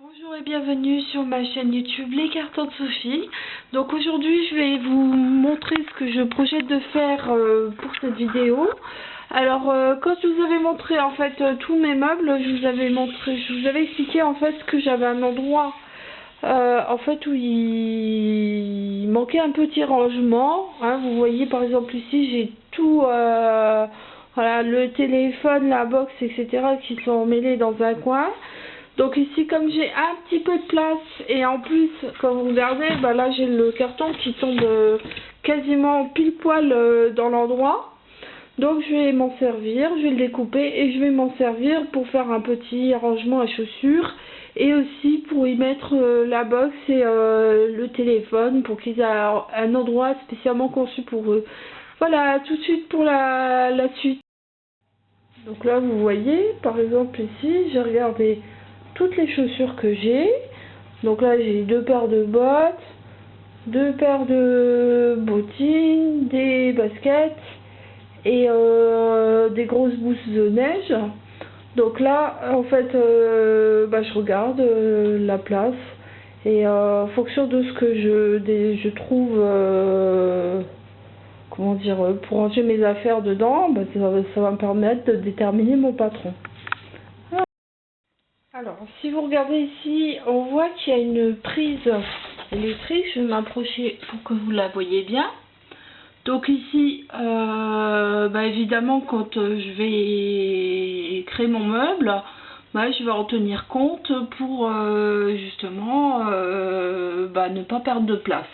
Bonjour et bienvenue sur ma chaîne YouTube Les Cartons de Sophie. Donc aujourd'hui je vais vous montrer ce que je projette de faire pour cette vidéo. Alors quand je vous avais montré en fait tous mes meubles, je vous avais expliqué en fait que j'avais un endroit en fait où il manquait un petit rangement. Hein. Vous voyez par exemple ici j'ai tout, voilà, le téléphone, la box, etc. qui sont mêlés dans un coin. Donc ici, comme j'ai un petit peu de place et en plus, quand vous regardez, bah là j'ai le carton qui tombe quasiment pile poil dans l'endroit. Donc je vais m'en servir, je vais le découper et je vais m'en servir pour faire un petit rangement à chaussures et aussi pour y mettre la box et le téléphone pour qu'ils aient un endroit spécialement conçu pour eux. Voilà, tout de suite pour la suite. Donc là vous voyez, par exemple ici, j'ai regardé toutes les chaussures que j'ai. Donc là j'ai deux paires de bottes, deux paires de bottines, des baskets et des grosses bousses de neige. Donc là en fait je regarde la place et en fonction de ce que je trouve comment dire, pour ranger mes affaires dedans, ça va me permettre de déterminer mon patron. Alors, si vous regardez ici, on voit qu'il y a une prise électrique. Je vais m'approcher pour que vous la voyez bien. Donc ici, évidemment, quand je vais créer mon meuble, je vais en tenir compte pour justement ne pas perdre de place.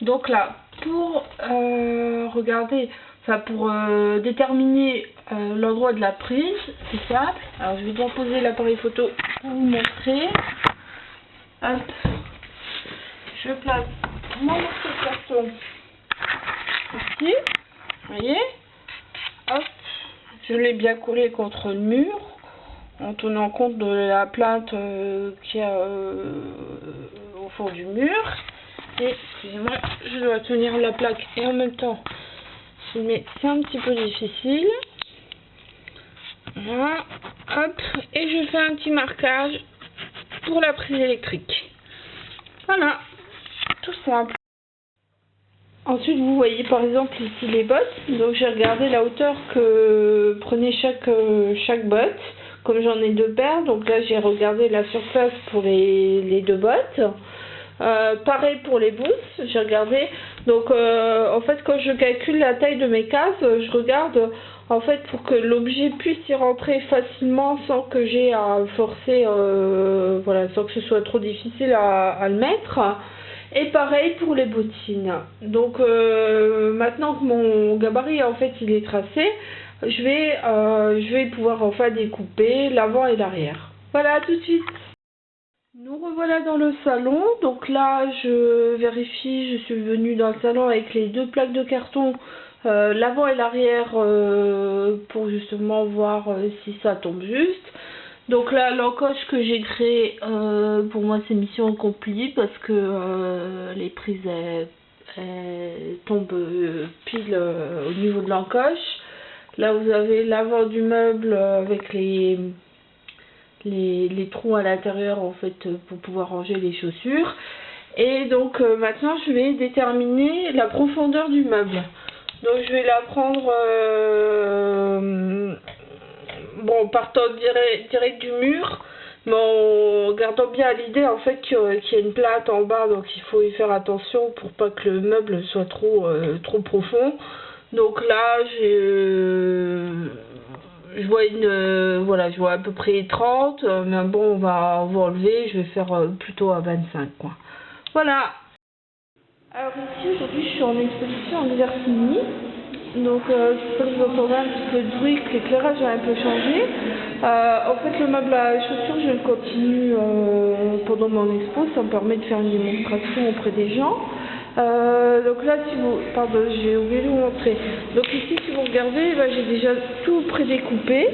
Donc là, pour regarder, pour déterminer l'endroit de la prise, c'est simple. Alors je vais bien poser l'appareil photo pour vous montrer. Hop. Je place mon morceau de carton ici. Vous voyez. Hop. Je l'ai bien collé contre le mur en tenant compte de la plainte qu'il y a au fond du mur. Et excusez-moi, je dois tenir la plaque et en même temps mais c'est un petit peu difficile. Voilà, hop, et je fais un petit marquage pour la prise électrique. Voilà, tout simple. Ensuite, vous voyez par exemple ici les bottes. Donc j'ai regardé la hauteur que prenait chaque botte. Comme j'en ai deux paires, donc là j'ai regardé la surface pour les deux bottes. Pareil pour les bousses, j'ai regardé. Donc en fait quand je calcule la taille de mes cases, je regarde en fait pour que l'objet puisse y rentrer facilement sans que j'ai à forcer, voilà, sans que ce soit trop difficile à le mettre. Et pareil pour les bottines. Donc maintenant que mon gabarit en fait il est tracé, je vais pouvoir enfin découper l'avant et l'arrière. Voilà, tout de suite. Nous revoilà dans le salon. Donc là je vérifie, je suis venue dans le salon avec les deux plaques de carton, l'avant et l'arrière, pour justement voir si ça tombe juste. Donc là l'encoche que j'ai créée, pour moi c'est mission accomplie parce que les prises elles tombent pile au niveau de l'encoche. Là vous avez l'avant du meuble avec les trous à l'intérieur en fait pour pouvoir ranger les chaussures. Et donc maintenant je vais déterminer la profondeur du meuble. Donc je vais la prendre partant direct du mur, mais en gardant bien à l'idée en fait qu'il y a une plate en bas, donc il faut y faire attention pour pas que le meuble soit trop profond. Donc là je vois à peu près 30, mais bon on va enlever, je vais faire plutôt à 25 quoi. Voilà. Alors ici aujourd'hui je suis en exposition en Exercini. Donc c'est ça que vous entendez un petit peu de bruit, que l'éclairage a un peu changé. En fait le meuble à chaussures je le continue pendant mon expo, ça me permet de faire une démonstration auprès des gens. Donc là j'ai oublié de vous montrer. Donc ici si vous regardez, j'ai déjà tout prédécoupé.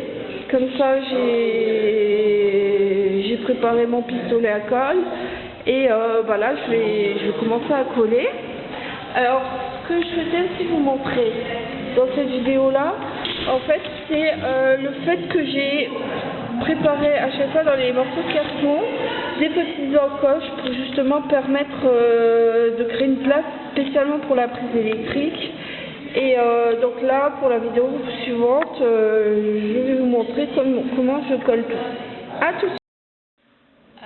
Comme ça j'ai préparé mon pistolet à colle. Et là je vais commencer à coller. Alors ce que je souhaitais aussi vous montrer dans cette vidéo là, en fait c'est le fait que j'ai préparé à chaque fois dans les morceaux de carton des petites encoches pour justement permettre de créer une place spécialement pour la prise électrique. Et donc là, pour la vidéo suivante, je vais vous montrer comment je colle tout. À tout de suite.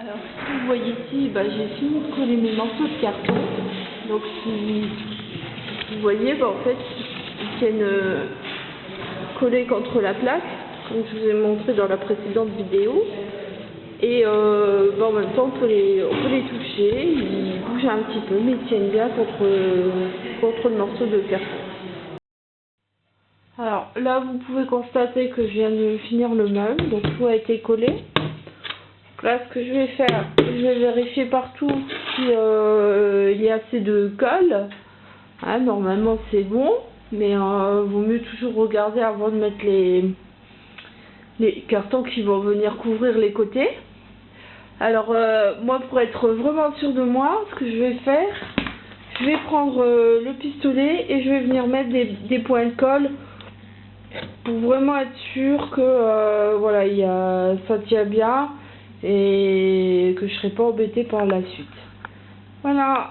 Alors, si vous voyez ici, j'ai fini de coller mes morceaux de carton. Donc, si vous voyez, en fait, ils tiennent collés contre la plaque, comme je vous ai montré dans la précédente vidéo. Et en même temps, on peut les toucher, ils bougent un petit peu, mais ils tiennent bien contre le morceau de carton. Alors là, vous pouvez constater que je viens de finir le meuble, donc tout a été collé. Donc là, ce que je vais faire, je vais vérifier partout si il y a assez de colle. Hein, normalement, c'est bon, mais vaut mieux toujours regarder avant de mettre les cartons qui vont venir couvrir les côtés. Alors, moi, pour être vraiment sûre de moi, ce que je vais faire, je vais prendre le pistolet et je vais venir mettre des points de colle pour vraiment être sûr que voilà, ça tient bien et que je ne serai pas embêtée par la suite. Voilà.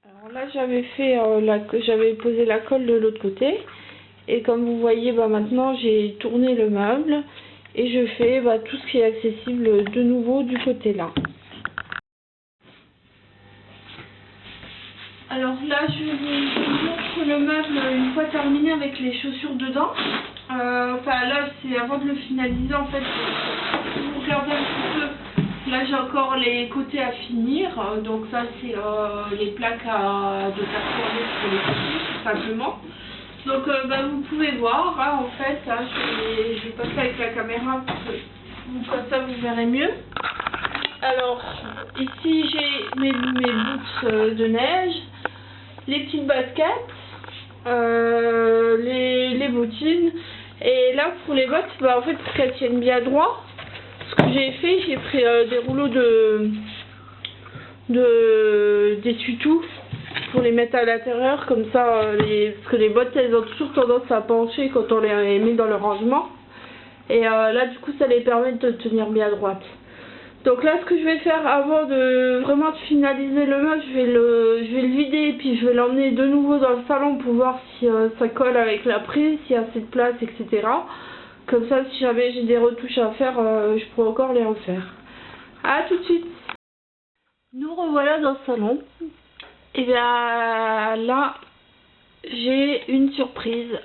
Alors là, j'avais posé la colle de l'autre côté et comme vous voyez, maintenant j'ai tourné le meuble et je fais tout ce qui est accessible de nouveau du côté là. Alors là, je vous montre le meuble une fois terminé avec les chaussures dedans. Là, c'est avant de le finaliser en fait. Si vous regardez un petit peu, là j'ai encore les côtés à finir. Donc ça, c'est les plaques de carton pour les côtés, tout simplement. Donc vous pouvez voir, hein, en fait, hein, je vais passer avec la caméra pour que comme ça vous verrez mieux. Alors ici j'ai mes boots de neige, les petites baskets, les bottines, et là pour les bottes, en fait pour qu'elles tiennent bien droit, ce que j'ai fait, j'ai pris des rouleaux d'essuie-tout pour les mettre à l'intérieur, comme ça, parce que les bottes elles ont toujours tendance à pencher quand on les met dans le rangement, et là du coup ça les permet de tenir bien droite. Donc là, ce que je vais faire avant de vraiment finaliser le meuble, je vais le vider et puis je vais l'emmener de nouveau dans le salon pour voir si ça colle avec la prise, s'il y a assez de place, etc. Comme ça, si jamais j'ai des retouches à faire, je pourrai encore les refaire. A tout de suite. Nous revoilà dans le salon. Et bien là, j'ai une surprise.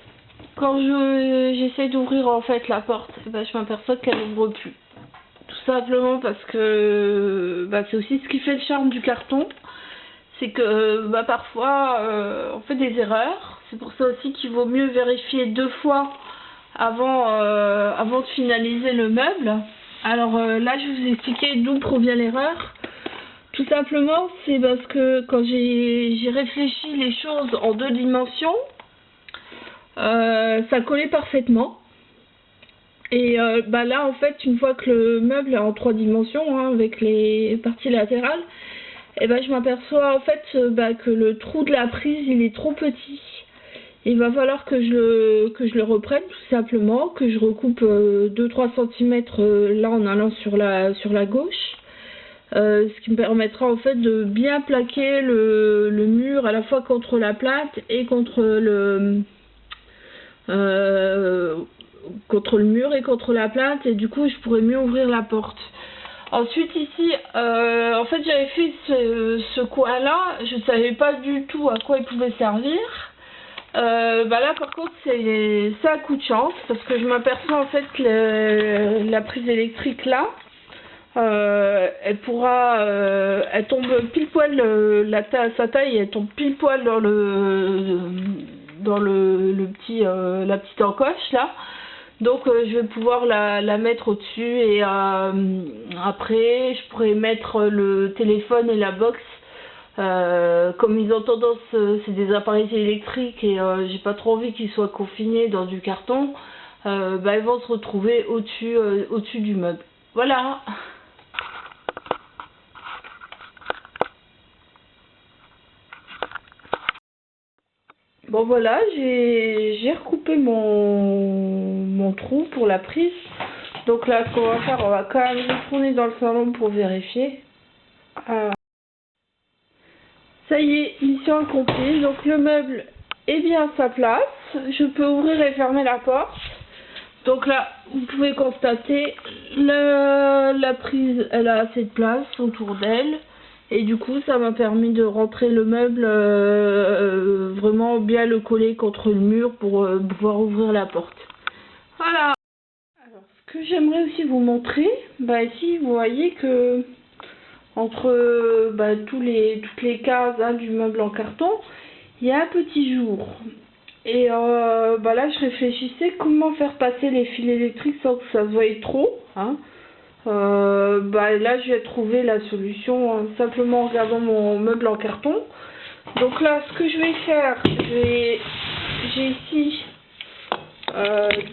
Quand j'essaie d'ouvrir en fait la porte, je m'aperçois qu'elle n'ouvre plus. Tout simplement parce que c'est aussi ce qui fait le charme du carton, c'est que parfois on fait des erreurs. C'est pour ça aussi qu'il vaut mieux vérifier 2 fois avant de finaliser le meuble. Alors là je vais vous expliquer d'où provient l'erreur. Tout simplement c'est parce que quand j'ai réfléchi les choses en 2 dimensions, ça collait parfaitement. Et là en fait une fois que le meuble est en 3 dimensions, hein, avec les parties latérales, je m'aperçois en fait que le trou de la prise il est trop petit. Il va falloir que je le reprenne tout simplement, que je recoupe 2-3 cm là en allant sur la gauche. Ce qui me permettra en fait de bien plaquer le mur à la fois contre la plate et contre le mur et contre la plate, et du coup je pourrais mieux ouvrir la porte. Ensuite ici, en fait j'avais fait ce coin là, je ne savais pas du tout à quoi il pouvait servir. Là par contre c'est un coup de chance, parce que je m'aperçois en fait que la prise électrique là, elle tombe pile poil, sa taille elle tombe pile poil dans la petite encoche là. Donc je vais pouvoir la mettre au-dessus, et après je pourrais mettre le téléphone et la box. Comme ils ont tendance, c'est des appareils électriques et j'ai pas trop envie qu'ils soient confinés dans du carton, ils vont se retrouver au-dessus du meuble. Voilà. Bon voilà, j'ai recoupé mon trou pour la prise. Donc là, ce qu'on va faire, on va quand même retourner dans le salon pour vérifier. Ça y est, mission accomplie. Donc le meuble est bien à sa place. Je peux ouvrir et fermer la porte. Donc là, vous pouvez constater, la prise, elle a assez de place autour d'elle. Et du coup, ça m'a permis de rentrer le meuble, vraiment bien le coller contre le mur pour pouvoir ouvrir la porte. Voilà. Alors, ce que j'aimerais aussi vous montrer, ici, vous voyez que entre toutes les cases du meuble en carton, il y a un petit jour. Et là, je réfléchissais comment faire passer les fils électriques sans que ça se voie trop. Hein. Là, je vais trouver la solution simplement en regardant mon meuble en carton. Donc là, ce que je vais faire, j'ai ici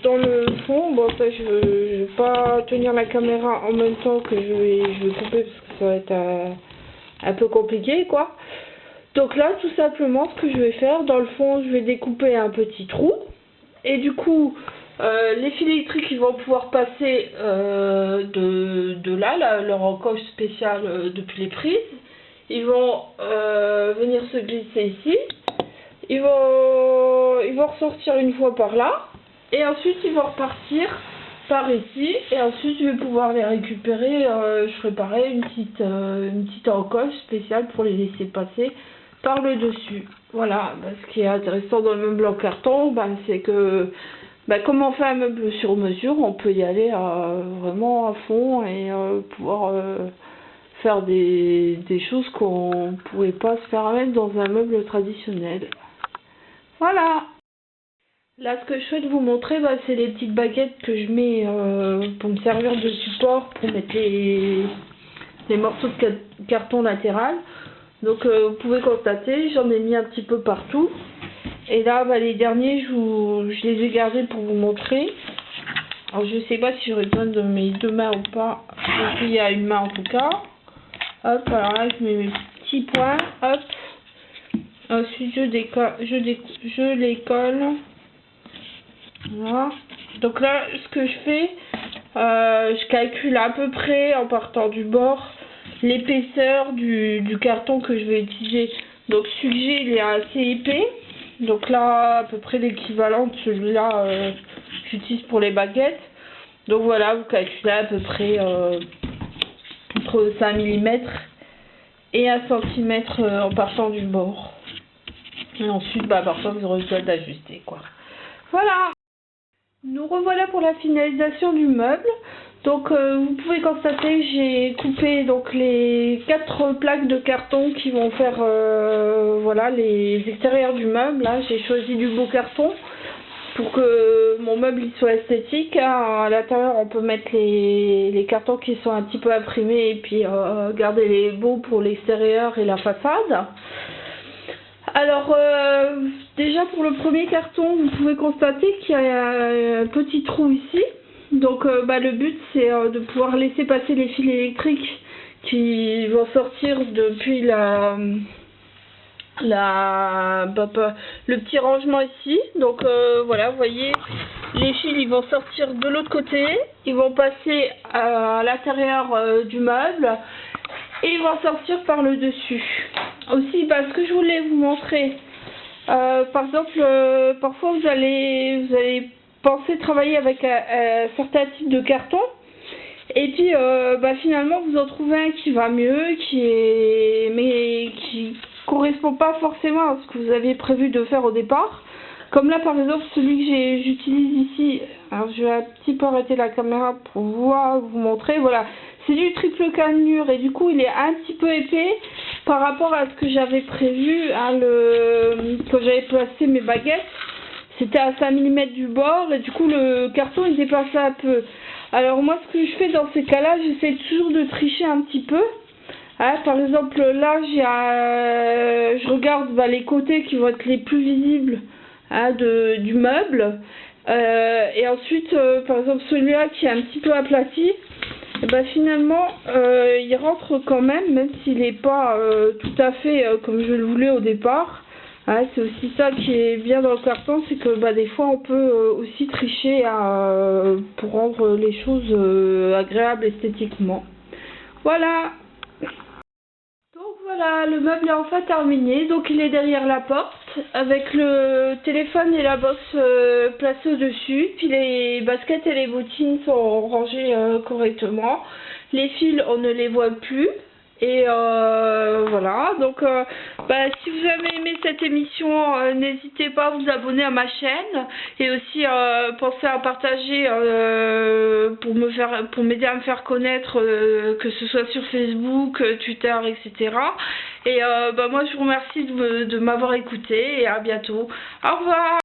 dans le fond, bon ça je vais pas tenir la caméra en même temps que je vais couper parce que ça va être un peu compliqué quoi. Donc là, tout simplement, ce que je vais faire, dans le fond, je vais découper un petit trou. Et du coup, les fils électriques, ils vont pouvoir passer de là, leur encoche spéciale depuis les prises. Ils vont venir se glisser ici. Ils vont ressortir une fois par là. Et ensuite, ils vont repartir par ici. Et ensuite, je vais pouvoir les récupérer. Je ferai pareil, une petite encoche spéciale pour les laisser passer par le dessus. Voilà, ce qui est intéressant dans le meuble en carton, c'est que comme on fait un meuble sur mesure, on peut y aller vraiment à fond et pouvoir faire des choses qu'on ne pourrait pas se permettre dans un meuble traditionnel. Voilà. Là, ce que je souhaite vous montrer, c'est les petites baguettes que je mets pour me servir de support pour mettre les morceaux de carton latéral. Donc vous pouvez constater, j'en ai mis un petit peu partout. Et là, les derniers, je les ai gardés pour vous montrer. Alors je sais pas si j'aurai besoin de mes deux mains ou pas. Il y a une main en tout cas. Hop, alors là je mets mes petits points. Hop. Ensuite je les colle. Voilà. Donc là, ce que je fais, je calcule à peu près en partant du bord l'épaisseur du carton que je vais utiliser. Donc celui-là il est assez épais. Donc là à peu près l'équivalent de celui-là j'utilise pour les baguettes. Donc voilà, vous calculez à peu près entre 5 mm et 1 cm en partant du bord. Et ensuite parfois vous aurez besoin d'ajuster quoi. Voilà. Nous revoilà pour la finalisation du meuble. Donc vous pouvez constater, j'ai coupé donc les 4 plaques de carton qui vont faire les extérieurs du meuble. Là, j'ai choisi du beau carton pour que mon meuble il soit esthétique. À l'intérieur, on peut mettre les cartons qui sont un petit peu imprimés et puis garder les beaux pour l'extérieur et la façade. Alors déjà pour le premier carton, vous pouvez constater qu'il y a un petit trou ici. Donc le but c'est de pouvoir laisser passer les fils électriques qui vont sortir depuis le petit rangement ici. Donc voilà, vous voyez, les fils ils vont sortir de l'autre côté, ils vont passer à l'intérieur du meuble et ils vont sortir par le dessus. Aussi, ce que je voulais vous montrer, par exemple, parfois vous allez penser travailler avec un certain type de carton, et puis finalement vous en trouvez un qui va mieux, mais qui correspond pas forcément à ce que vous aviez prévu de faire au départ. Comme là par exemple celui que j'utilise ici, alors je vais un petit peu arrêter la caméra pour vous montrer, voilà. C'est du triple cannelure et du coup il est un petit peu épais par rapport à ce que j'avais prévu quand j'avais placé mes baguettes. C'était à 5 mm du bord et du coup le carton il dépassait un peu. Alors moi ce que je fais dans ces cas-là, j'essaie toujours de tricher un petit peu. Hein, par exemple là je regarde les côtés qui vont être les plus visibles du meuble. Et ensuite par exemple celui-là qui est un petit peu aplati. Finalement il rentre quand même s'il n'est pas tout à fait comme je le voulais au départ. C'est aussi ça qui est bien dans le carton, c'est que des fois on peut aussi tricher pour rendre les choses agréables esthétiquement. Voilà. Voilà, le meuble est enfin terminé, donc il est derrière la porte, avec le téléphone et la box placés au-dessus, puis les baskets et les bottines sont rangées correctement. Les fils, on ne les voit plus. Et voilà, donc si vous avez aimé cette émission, n'hésitez pas à vous abonner à ma chaîne et aussi pensez à partager pour m'aider à me faire connaître, que ce soit sur Facebook, Twitter, etc. Et moi je vous remercie de m'avoir écouté et à bientôt. Au revoir.